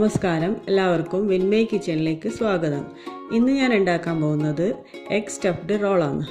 നമസ്കാരം, എല്ലാവർക്കും വിൻമേ കിച്ചണിലേക്ക് സ്വാഗതം. ഇന്ന് ഞാൻ ഉണ്ടാക്കാൻ പോകുന്നത് എഗ് സ്റ്റഫ്ഡ് റോളാണ്.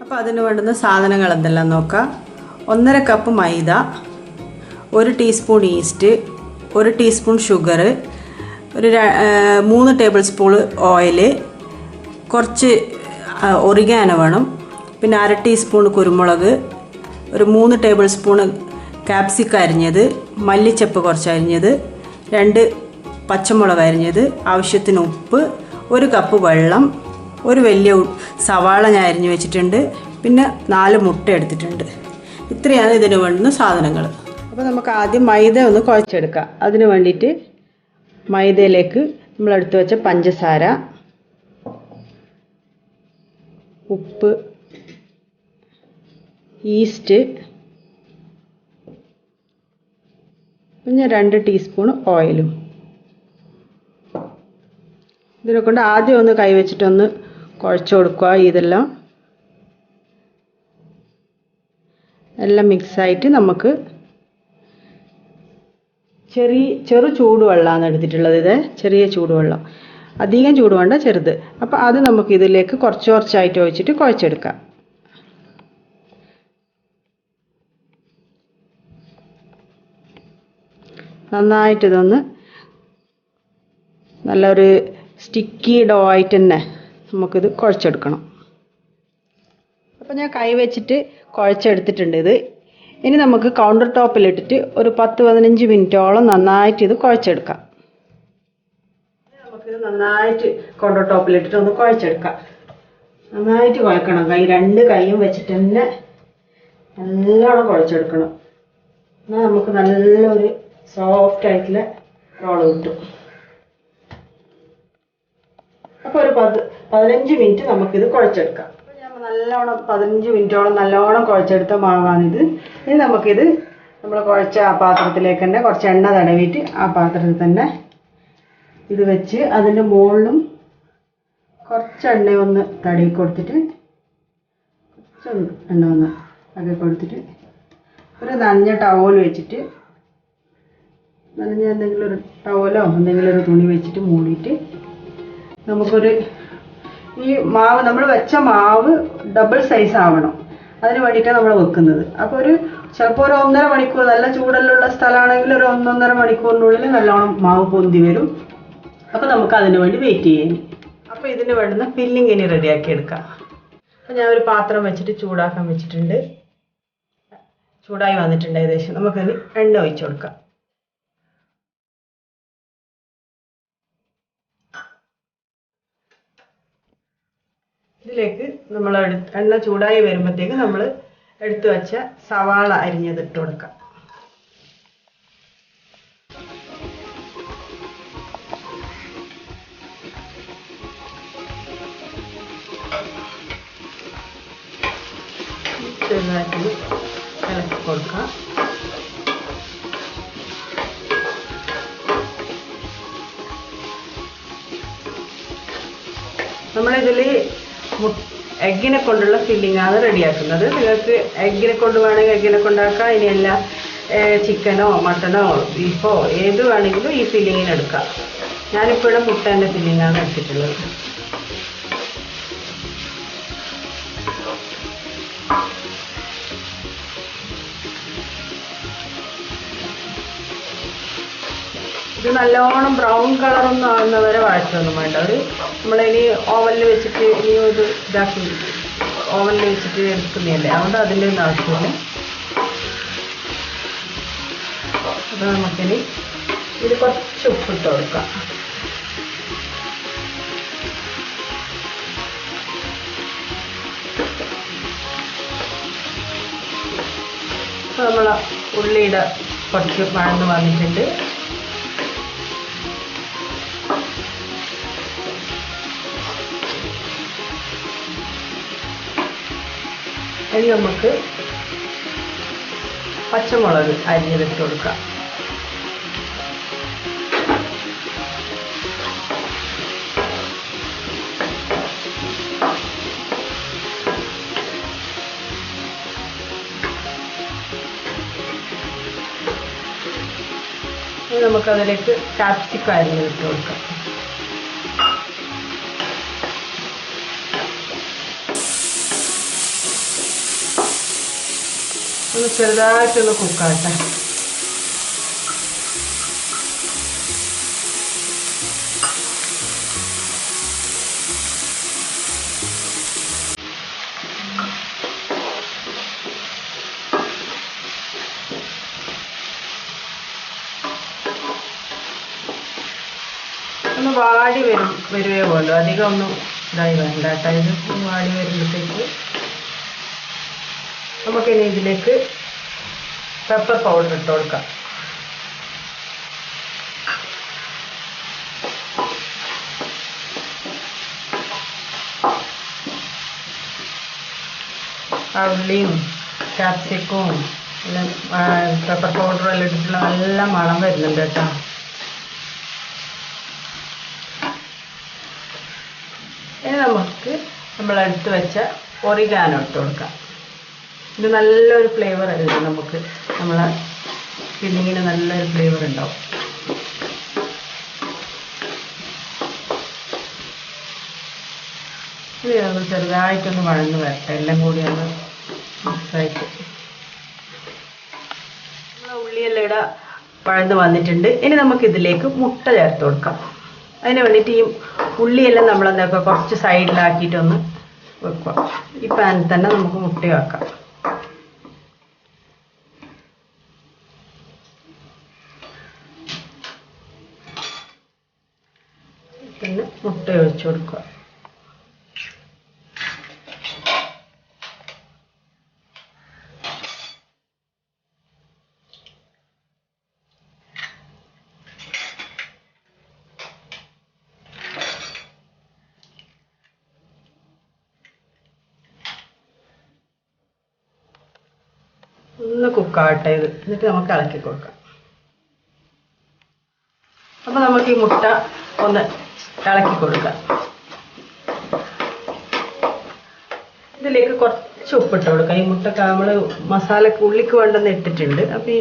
അപ്പോൾ അതിന് വേണ്ടുന്ന സാധനങ്ങൾ എന്തെല്ലാം നോക്കാം. 1.5 കപ്പ് മൈദ, 1 ടീസ്പൂൺ ഈസ്റ്റ്, 1 ടീസ്പൂൺ ഷുഗർ, ഒരു 3 ടേബിൾ സ്പൂൺ ഓയിൽ, കുറച്ച് ഒറിഗാനോ വേണം, പിന്നെ 1/2 ടീസ്പൂൺ കുരുമുളക്, ഒരു 3 ടേബിൾ സ്പൂൺ ക്യാപ്സിക്ക അരിഞ്ഞത്, മല്ലിച്ചപ്പ് കുറച്ച് അരിഞ്ഞത്, 2 പച്ചമുളക് അരിഞ്ഞത്, ആവശ്യത്തിന് ഉപ്പ്, 1 കപ്പ് വെള്ളം, ഒരു വലിയ സവാള ഞാൻ അരിഞ്ഞു വെച്ചിട്ടുണ്ട്, പിന്നെ 4 മുട്ട എടുത്തിട്ടുണ്ട്. ഇത്രയാണ് ഇതിന് വേണ്ടുന്ന സാധനങ്ങൾ. അപ്പോൾ നമുക്ക് ആദ്യം മൈദ ഒന്ന് കുഴച്ചെടുക്കാം. അതിന് വേണ്ടിയിട്ട് മൈദയിലേക്ക് നമ്മൾ എടുത്തു വെച്ച പഞ്ചസാര, ഉപ്പ്, ഈസ്റ്റ്, പിന്നെ 2 ടീസ്പൂൺ ഓയിലും. ഇതിനെ കൊണ്ട് ആദ്യം ഒന്ന് കൈവച്ചിട്ടൊന്ന് കുഴച്ച് കൊടുക്കുക. ഇതെല്ലാം മിക്സായിട്ട് നമുക്ക് ചെറു ചൂടുവെള്ളമാണ് എടുത്തിട്ടുള്ളത്. ഇത് ചെറിയ ചൂടുവെള്ളം, അധികം ചൂട് വേണ്ട, ചെറുത്. അപ്പോൾ അത് നമുക്ക് ഇതിലേക്ക് കുറച്ചായിട്ട് ഒഴിച്ചിട്ട് കുഴച്ചെടുക്കാം. നന്നായിട്ട് ഇതൊന്ന് നല്ലൊരു സ്റ്റിക്കി ഡോ ആയിട്ട് തന്നെ നമുക്കിത് കുഴച്ചെടുക്കണം. അപ്പോൾ ഞാൻ കൈ വെച്ചിട്ട് കുഴച്ചെടുത്തിട്ടുണ്ട്. ഇനി നമുക്ക് കൗണ്ടർ ടോപ്പിലിട്ടിട്ട് ഒരു 10-15 മിനിറ്റോളം നന്നായിട്ട് ഇത് കുഴച്ചെടുക്കാം. നമുക്കിത് നന്നായിട്ട് കൗണ്ടർ ടോപ്പിലിട്ടിട്ട് ഒന്ന് കുഴച്ചെടുക്കാം. നന്നായിട്ട് കുഴക്കണം. 2 കൈയും വെച്ചിട്ട് തന്നെ നല്ലോണം കുഴച്ചെടുക്കണം. എന്നാൽ നമുക്ക് നല്ലൊരു സോഫ്റ്റ് ആയിട്ടുള്ള റോള് കിട്ടും. അപ്പോൾ ഒരു 15 മിനിറ്റ് നമുക്കിത് കുഴച്ചെടുക്കാം. അപ്പോൾ ഞാൻ നല്ലോണം 15 മിനിറ്റോളം നല്ലോണം കുഴച്ചെടുത്ത മാവാണിത്. ഇനി നമുക്കിത് നമ്മൾ കുഴച്ച ആ പാത്രത്തിലേക്ക് തന്നെ കുറച്ച് എണ്ണ തടവിയിട്ട് ആ പാത്രത്തിൽ തന്നെ ഇത് വെച്ച് അതിൻ്റെ മുകളിലും കുറച്ച് എണ്ണ ഒന്ന് തടവി കൊടുത്തിട്ട് കുറച്ചൊന്ന് എണ്ണ ഒന്ന് ആക്കി കൊടുത്തിട്ട് ഒരു നനഞ്ഞ ടവൽ വെച്ചിട്ട്, നനഞ്ഞ എന്തെങ്കിലും ഒരു ടവലോ എന്തെങ്കിലും ഒരു തുണി വെച്ചിട്ട് മൂടിയിട്ട് നമുക്കൊരു ഈ മാവ് നമ്മൾ വെച്ച മാവ് ഡബിൾ സൈസ് ആവണം. അതിന് വേണ്ടിയിട്ടാണ് നമ്മൾ വെക്കുന്നത്. അപ്പോൾ ചിലപ്പോൾ ഒരു 1.5 മണിക്കൂർ, നല്ല ചൂടെല്ലാം സ്ഥലമാണെങ്കിൽ ഒരു 1-1.5 മണിക്കൂറിനുള്ളിൽ നല്ലോണം മാവ് പൊന്തി വരും. അപ്പോൾ നമുക്ക് അതിന് വേണ്ടി വെയിറ്റ് ചെയ്യാൻ. അപ്പോൾ ഇതിന് വേണ്ടുന്ന ഫില്ലിങ് ഇനി റെഡിയാക്കി എടുക്കാം. അപ്പോൾ ഞാൻ ഒരു പാത്രം വെച്ചിട്ട് ചൂടാക്കാൻ വെച്ചിട്ടുണ്ട്. ചൂടായി വന്നിട്ടുണ്ട് ഏകദേശം. നമുക്കതിന് എണ്ണ ഒഴിച്ചു കൊടുക്കാം. ഇതിലേക്ക് നമ്മൾ എണ്ണ ചൂടായി വരുമ്പോഴത്തേക്ക് നമ്മൾ എടുത്തു വെച്ച സവാള അരിഞ്ഞത് ഇട്ട് കൊടുക്കാം. ചെറുതായിട്ട് ഇളക്കി കൊടുക്കാം. നമ്മളിതിൽ എഗ്ഗിനെ കൊണ്ടുള്ള ഫില്ലിംഗ് ആണ് റെഡിയാക്കുന്നത്. നിങ്ങൾക്ക് എഗ്ഗിനെ കൊണ്ട് വേണമെങ്കിൽ എഗ്ഗിനെ കൊണ്ടാക്കാം. ഇനിയല്ല ചിക്കനോ മട്ടനോ ബീഫോ ഏത് വേണമെങ്കിലും ഈ ഫില്ലിങ്ങിന് എടുക്കാം. ഞാനിപ്പോൾ ഇവിടെ മുട്ടേൻ്റെ ഫില്ലിങ്ങാണ് എടുത്തിട്ടുള്ളത്. ഇത് നല്ലോണം ബ്രൗൺ കളറൊന്നും ആവുന്നവരെ വഴറ്റൊന്നും വേണ്ട. നമ്മളിനി ഓവനിൽ വെച്ചിട്ട് ഇത് ഇതാക്കി ഓവനിൽ വെച്ചിട്ട് എടുക്കുന്നതല്ലേ, അതുകൊണ്ട് അതിൻ്റെ ഒന്നും ആവശ്യമില്ല. അപ്പോൾ നമുക്കിനി ഇത് കുറച്ച് ഉപ്പിട്ട് കൊടുക്കാം. അപ്പോൾ നമ്മൾ ഉള്ളിയുടെ കുറച്ച് വഴന്ന് വന്നിട്ടുണ്ട്. ഇനി നമുക്ക് പച്ചമുളക് അരിഞ്ഞിട്ട് കൊടുക്കാം. ഇനി നമുക്കതിലേക്ക് ക്യാപ്സിക്കം അരിഞ്ഞ് ഇട്ട് കൊടുക്കാം. ഒന്ന് ചെറുതായിട്ടൊന്ന് കുക്കാട്ടെ. ഒന്ന് വാടി വരുവേ വേണ്ടു, അധികം ഒന്നും ഇതായി വേണ്ട കേട്ടോ. ഇത് വാടി വരുമ്പോഴത്തേക്ക് നമുക്കിനി ഇതിലേക്ക് പെപ്പർ പൗഡർ ഇട്ട് കൊടുക്കാം. ഉള്ളിയും ക്യാപ്സിക്കവും എല്ലാം പെപ്പർ പൗഡറും എല്ലാം ഇട്ടിട്ടുള്ള നല്ല മണം വരുന്നുണ്ട് കേട്ടോ. ഇനി നമുക്ക് നമ്മളെടുത്ത് വെച്ച ഒറിഗാനോ ഇട്ട് കൊടുക്കാം. ഇത് നല്ലൊരു ഫ്ലേവർ ആയിരുന്നു, നമുക്ക് നമ്മളെ ഫില്ലിങ്ങിന് നല്ലൊരു ഫ്ലേവർ ഉണ്ടാവും. ഇത് ഒന്ന് ചെറുതായിട്ടൊന്ന് വഴന്ന് വരട്ടെ, എല്ലാം കൂടി ഒന്ന് മിക്സായിട്ട്. നമ്മളെ ഉള്ളിയെല്ലാം ഇവിടെ വഴന്ന് വന്നിട്ടുണ്ട്. ഇനി നമുക്കിതിലേക്ക് മുട്ട ചേർത്ത് കൊടുക്കാം. അതിന് വേണ്ടിയിട്ട് ഈ ഉള്ളിയെല്ലാം നമ്മളെന്തൊക്കെ കുറച്ച് സൈഡിലാക്കിയിട്ടൊന്ന് വെക്കുക. ഈ പാനിൽ തന്നെ നമുക്ക് മുട്ടയാക്കാം. പിന്നെ മുട്ട ഒഴിച്ചു കൊടുക്കുക. ഒന്ന് കുക്കാവട്ടെ ഇത്, എന്നിട്ട് നമുക്ക് ഇളക്കി കൊടുക്കാം. അപ്പോൾ നമുക്ക് ഈ മുട്ട ഒന്ന് ഇളക്കി കൊടുക്കാം. ഇതിലേക്ക് കുറച്ച് ഉപ്പിട്ട് കൊടുക്കാം. ഈ മുട്ടക്ക് നമ്മൾ മസാലക്ക് ഉള്ളിക്ക് വേണ്ടെന്ന് ഇട്ടിട്ടുണ്ട്. അപ്പോൾ ഈ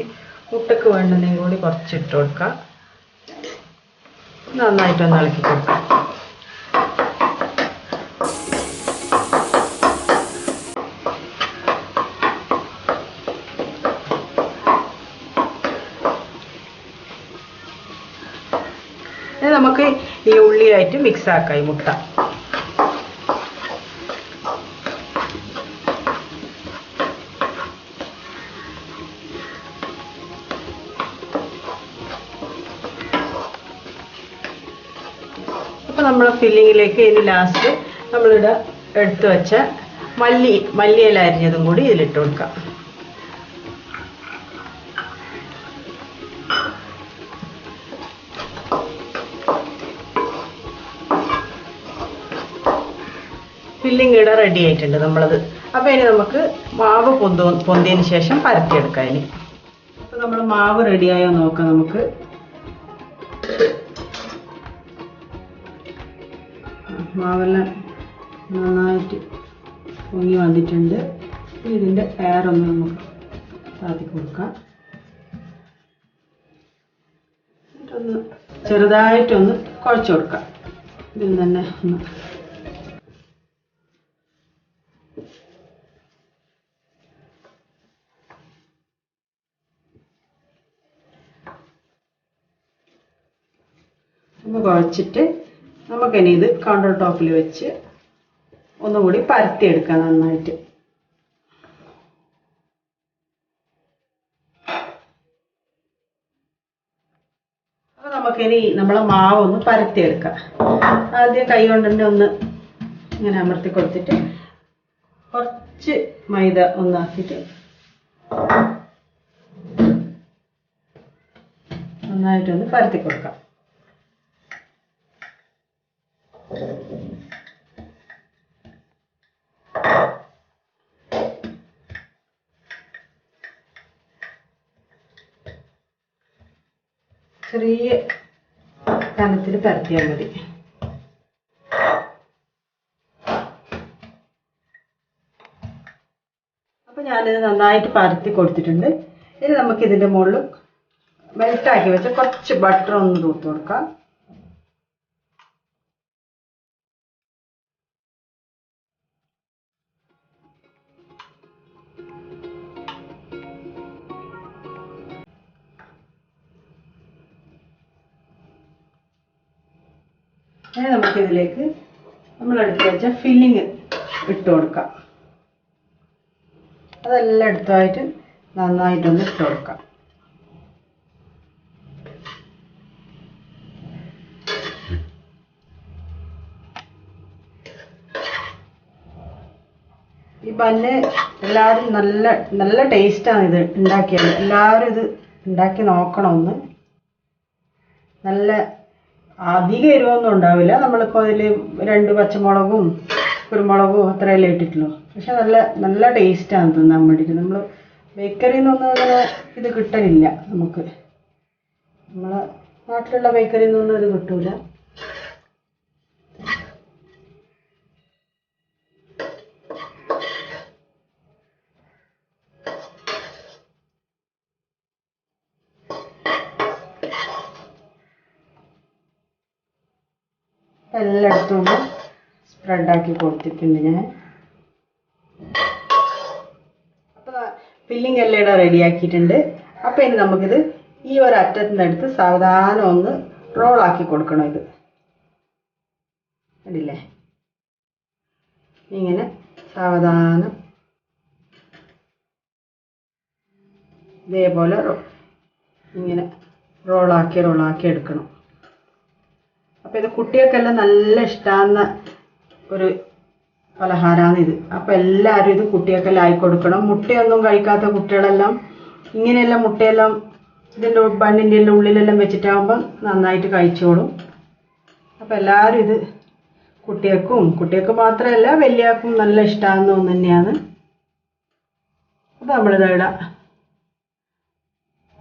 മുട്ടക്ക് വേണ്ടുന്നതും കൂടി കുറച്ച് ഇട്ട് കൊടുക്കാം. നന്നായിട്ടൊന്ന് ഇളക്കി കൊടുക്കാം. നമുക്ക് ഈ ഉള്ളിയായിട്ട് മിക്സ് ആക്കാം ഈ മുട്ട. അപ്പോൾ നമ്മളെ ഫില്ലിങ്ങിലേക്ക് ഇനി ലാസ്റ്റ് നമ്മളിവിടെ എടുത്തു വെച്ച മല്ലിയില അരിഞ്ഞതും കൂടി ഇതിലിട്ട് കൊടുക്കാം. ഫില്ലിങ് ഇവിടെ റെഡി ആയിട്ടുണ്ട് നമ്മളത്. അപ്പോൾ ഇനി നമുക്ക് മാവ് പൊന്തിയതിന് ശേഷം പരത്തിയെടുക്കാം. ഇനി അപ്പോൾ നമ്മൾ മാവ് റെഡിയായോ നോക്കാം. നമുക്ക് മാവെല്ലാം നന്നായിട്ട് പൊങ്ങി വന്നിട്ടുണ്ട്. ഇതിൻ്റെ എയറൊന്ന് നമുക്ക് താത്തി കൊടുക്കാം. എന്നിട്ടൊന്ന് ചെറുതായിട്ടൊന്ന് കുഴച്ച് കൊടുക്കാം. ഇതിൽ തന്നെ ഒന്ന് കുഴച്ചിട്ട് നമുക്കിനി ഇത് കൗണ്ടർ ടോപ്പിൽ വെച്ച് ഒന്നുകൂടി പരത്തിയെടുക്കാം നന്നായിട്ട്. അപ്പോൾ നമുക്കിനി നമ്മളെ മാവ് ഒന്ന് പരത്തിയെടുക്കാം. ആദ്യം കൈ കൊണ്ട് തന്നെ ഒന്ന് ഇങ്ങനെ അമർത്തി കൊടുത്തിട്ട് കുറച്ച് മൈദ ഒന്നാക്കിയിട്ട് നന്നായിട്ടൊന്ന് പരത്തി കൊടുക്കാം. ചെറിയ കനത്തിൽ പരത്തിയാൽ മതി. അപ്പോൾ ഞാനിത് നന്നായിട്ട് പരത്തി കൊടുത്തിട്ടുണ്ട്. ഇനി നമുക്ക് ഇതിൻ്റെ മുകളിൽ മെൽറ്റാക്കി വെച്ച കുറച്ച് ബട്ടർ ഒന്ന് തൂത്ത് കൊടുക്കാം. ഇനി നമുക്കിതിലേക്ക് നമ്മൾ എടുത്ത് വെച്ച ഫില്ലിങ് ഇട്ട് കൊടുക്കാം. അതെല്ലാം എടുത്തായിട്ട് നന്നായിട്ടൊന്ന് ഇട്ട് കൊടുക്കാം. ഈ ബന്ന് എല്ലാവരും നല്ല ടേസ്റ്റാണ് ഇത് ഉണ്ടാക്കിയത്. എല്ലാവരും ഇത് ഉണ്ടാക്കി നോക്കണമെന്ന്. നല്ല അധികം എരിവൊന്നും ഉണ്ടാവില്ല. നമ്മളിപ്പോൾ അതിൽ 2 പച്ചമുളകും കുരുമുളകും അത്രയല്ലേ ഇട്ടിട്ടുള്ളൂ. പക്ഷെ നല്ല ടേസ്റ്റാണ് തിന്നാൻ വേണ്ടിയിട്ട്. നമ്മൾ ബേക്കറിയിൽ നിന്നൊന്നും അങ്ങനെ ഇത് കിട്ടലില്ല. നമുക്ക് നമ്മളെ നാട്ടിലുള്ള ബേക്കറിയിൽ നിന്നൊന്നും ഇത് കിട്ടൂല. എല്ലായിടത്തും ഒന്ന് സ്പ്രെഡാക്കി കൊടുത്തിട്ടുണ്ട് ഞാൻ. അപ്പോൾ ഫില്ലിങ് എല്ലാം ഇവിടെ റെഡിയാക്കിയിട്ടുണ്ട്. അപ്പോൾ ഇനി നമുക്കിത് ഈ ഒരു അറ്റത്ത് നിന്ന് എടുത്ത് സാവധാനം ഒന്ന് റോളാക്കി കൊടുക്കണം. ഇത് കണ്ടില്ലേ, ഇങ്ങനെ സാവധാനം ഇതേപോലെ ഇങ്ങനെ റോളാക്കി എടുക്കണം. അപ്പോൾ ഇത് കുട്ടികൾക്കെല്ലാം നല്ല ഇഷ്ടമാകുന്ന ഒരു പലഹാരമാണ് ഇത്. അപ്പോൾ എല്ലാവരും ഇത് കുട്ടികൾക്കെല്ലാം ആയി കൊടുക്കണം. മുട്ടയൊന്നും കഴിക്കാത്ത കുട്ടികളെല്ലാം ഇങ്ങനെയെല്ലാം മുട്ടയെല്ലാം ഇതിൻ്റെ ബണ്ണിൻ്റെ എല്ലാം ഉള്ളിലെല്ലാം വെച്ചിട്ടാകുമ്പോൾ നന്നായിട്ട് കഴിച്ചോളും. അപ്പോൾ എല്ലാവരും ഇത് കുട്ടികൾക്ക് മാത്രമല്ല വലിയവർക്കും നല്ല ഇഷ്ടമാകുന്ന ഒന്ന് തന്നെയാണ്. അപ്പോൾ നമ്മളിതിവിടെ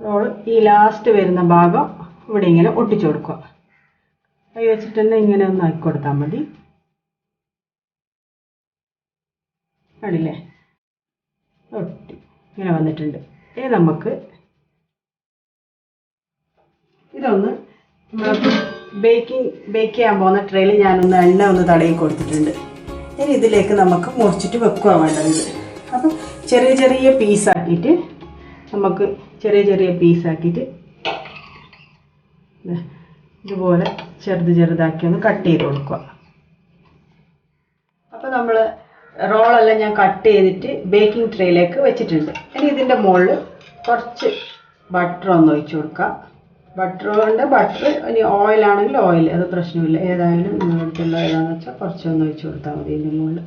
റോള് ഈ ലാസ്റ്റ് വരുന്ന ഭാഗം ഇവിടെ ഇങ്ങനെ ഒട്ടിച്ചു കൊടുക്കുക. കൈ വെച്ചിട്ട് തന്നെ ഇങ്ങനെ ഒന്ന് ആക്കി കൊടുത്താൽ മതി. കണ്ടില്ലേ, ഒട്ടി ഇങ്ങനെ വന്നിട്ടുണ്ട്. ഇനി നമുക്ക് ഇതൊന്ന് ബേക്ക് ചെയ്യാൻ പോകുന്ന ട്രേയിൽ ഞാനൊന്ന് എണ്ണ ഒന്ന് തടയി കൊടുത്തിട്ടുണ്ട്. ഇനി ഇതിലേക്ക് നമുക്ക് മുറിച്ചിട്ട് വെക്കുക വേണ്ടത്. അപ്പം ചെറിയ പീസാക്കിയിട്ട് നമുക്ക് ചെറിയ പീസാക്കിയിട്ട് ഇതുപോലെ ചെറുതാക്കി ഒന്ന് കട്ട് ചെയ്ത് കൊടുക്കുക. അപ്പോൾ നമ്മൾ റോളെല്ലാം ഞാൻ കട്ട് ചെയ്തിട്ട് ബേക്കിംഗ് ട്രേയിലേക്ക് വെച്ചിട്ടുണ്ട്. ഇനി ഇതിൻ്റെ മുകളിൽ കുറച്ച് ബട്ടർ ഒന്ന് ഒഴിച്ച് കൊടുക്കുക. ബട്ടർ ഇനി ഓയിലാണെങ്കിൽ ഓയിൽ, അത് പ്രശ്നമില്ല. ഏതായാലും നിങ്ങളുടെ അടുത്തുള്ള ഏതാണെന്ന് വെച്ചാൽ കുറച്ചൊന്ന് ഒഴിച്ച് കൊടുത്താൽ മതി ഇതിൻ്റെ മുകളിൽ.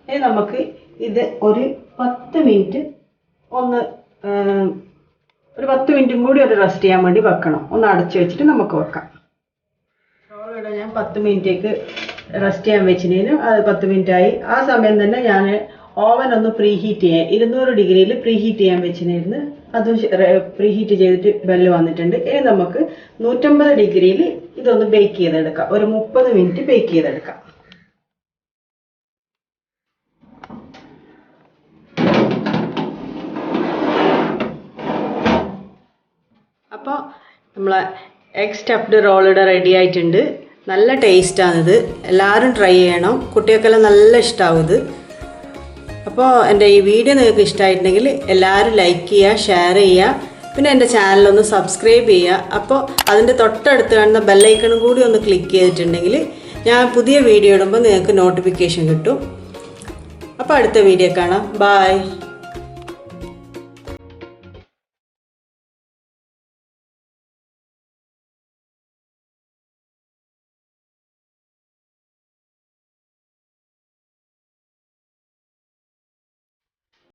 ഇനി നമുക്ക് ഇത് ഒരു 10 മിനിറ്റ് ഒരു 10 മിനിറ്റും കൂടി ഒരു റെസ്റ്റ് ചെയ്യാൻ വേണ്ടി വെക്കണം. ഒന്ന് അടച്ചു വെച്ചിട്ട് നമുക്ക് വെക്കാം. റോളിവിടെ ഞാൻ 10 മിനിറ്റേക്ക് റെസ്റ്റ് ചെയ്യാൻ വെച്ചിനു. അത് 10 മിനിറ്റ് ആയി. ആ സമയം തന്നെ ഞാൻ ഓവൻ ഒന്ന് പ്രീഹീറ്റ് ചെയ്യാൻ 200 ഡിഗ്രിയിൽ പ്രീഹീറ്റ് ചെയ്യാൻ വെച്ചിരുന്നു. അത് പ്രീഹീറ്റ് ചെയ്തിട്ട് ബെല്ല് വന്നിട്ടുണ്ട്. ഇനി നമുക്ക് 150 ഡിഗ്രിയിൽ ഇതൊന്ന് ബേക്ക് ചെയ്തെടുക്കാം. ഒരു 30 മിനിറ്റ് ബേക്ക് ചെയ്തെടുക്കാം. അപ്പോൾ നമ്മളെ എഗ് സ്റ്റഫ്ഡ് റോളിവിടെ റെഡി ആയിട്ടുണ്ട്. നല്ല ടേസ്റ്റാണിത്. എല്ലാവരും ട്രൈ ചെയ്യണം. കുട്ടികൾക്കെല്ലാം നല്ല ഇഷ്ടമാവും ഇത്. അപ്പോൾ എൻ്റെ ഈ വീഡിയോ നിങ്ങൾക്ക് ഇഷ്ടമായിട്ടുണ്ടെങ്കിൽ എല്ലാവരും ലൈക്ക് ചെയ്യുക, ഷെയർ ചെയ്യുക. പിന്നെ എൻ്റെ ചാനലൊന്ന് സബ്സ്ക്രൈബ് ചെയ്യുക. അപ്പോൾ അതിൻ്റെ തൊട്ടടുത്ത് കാണുന്ന ബെല്ലൈക്കണും കൂടി ഒന്ന് ക്ലിക്ക് ചെയ്തിട്ടുണ്ടെങ്കിൽ ഞാൻ പുതിയ വീഡിയോ ഇടുമ്പോൾ നിങ്ങൾക്ക് നോട്ടിഫിക്കേഷൻ കിട്ടും. അപ്പോൾ അടുത്ത വീഡിയോ കാണാം. ബൈ.